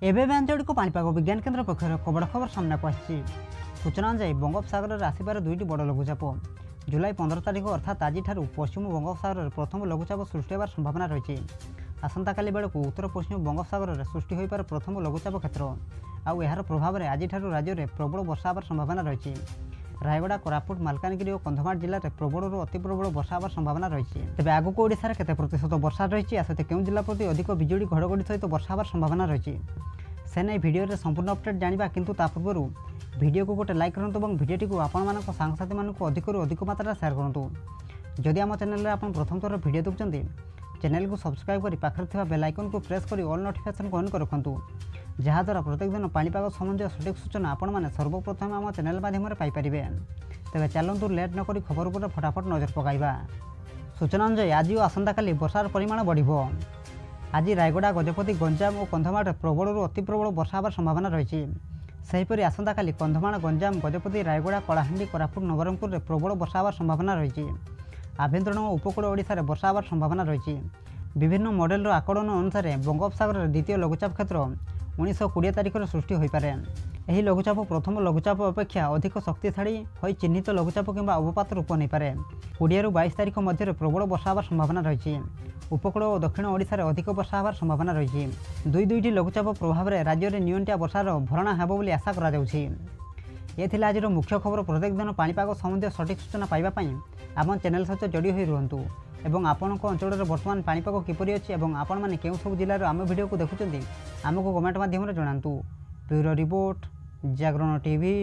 एवं आंचलिक पाणीपाग विज्ञान केन्द्र पक्षर बड़ खबर सामना को आसी। सूचना अनुसार बंगोपसागर में आसबार दुईटी बड़ लघुचाप जुलाई 15 तारिख अर्थात आज पश्चिम बंगोपसागर में प्रथम लघुचाप सृष्टि होवार संभावना रही। आसंता काली बेलू उत्तर पश्चिम बंगोपसागर में सृष्टि हो पारे प्रथम लघुचाप क्षेत्र आउ यार प्रभाव में आज राज्य में प्रबल वर्षा होवार संभावना रही। रायगड़ा कोरापुट मालकानगिरी और कंधमाल जिले में प्रबल अति प्रबल वर्षा होवार संभावना रही। तेज आगक ओडिशार केते प्रतिशत वर्षा रही आ सहित केउं जिला प्रति अधिक बिजुली घड़घड़ी सहित वर्षा होवार संभावना रही से नहीं भिडियो संपूर्ण अपडेट जाना किंतु ता पूर्व भिडियो को गोटे लाइक करूँ और भिडियोटी को आपण सांगसाथी मानक अधिक अधिक मात्रा शेयर करूँ। जदि आम चैनल में आप प्रथम थर भिडियो देखुं चैनल को सब्सक्राइब कर पाखे बेल आइकन को प्रेस कर ऑल नोटिफिकेशन को ऑन कर रखुँ जहाद्वारा प्रत्येक दिन पाणीपाग संबंधी सठिक सूचना आपण मैंने सर्वप्रथम आम चैनल माध्यम पाइपर। तेज चलतु लेट नक खबर पर फटाफट नजर पकाइबा। सूचना अनुसार आज और आसंता काली वर्षार परिमाण बढ़िबो। आज रायगड़ा गजपति गंजाम और कंधमाल प्रबल अति प्रबल वर्षा होवार संभावना रही। सेहीपरि आसंता काली कंधमाल गंजाम गजपति रायगड़ा कलाहांडी कोरापुट नवरंगपुर में प्रबल वर्षा होवार संभावना रही। आभ्यंतरण और उपकूल ओडिशार वर्षा होवार संभावना रही। विभिन्न मॉडेल आकलन अनुसार बंगोपसागर द्वितीय लघुचाप क्षेत्र 19-20 तारिख सृष्टि हो पारे। यह लघुचाप प्रथम लघुचाप अपेक्षा अधिक शक्तिशाली हो चिन्हित लघुचाप किंवा अवपात रूप नहीं पारे। 20-22 तारिख मध्य प्रबल वर्षा होवार संभावना रही। उपकूल और दक्षिण ओडिशार अधिक वर्षा होवार संभावना रही। दुईटी लघुचाप प्रभाव में राज्य में नियंटिया वर्षार भरणा हेब बोली आशा करा जाउछि। ये आज मुख्य खबर। प्रत्येक दिन पाणीपाग संबंधी सठिक सूचना पाइबापी आम चैनल सहित जोड़ी हो रुहतु एवं आपण अंचल बर्तमान पाणीपाग किपरि अछि एवं आपण माने केउं सब जिल्लार आम वीडियो को देखुछन्ती आमको कमेंट माध्यम जणातु। ब्यूरो रिपोर्ट जागरण टीवी।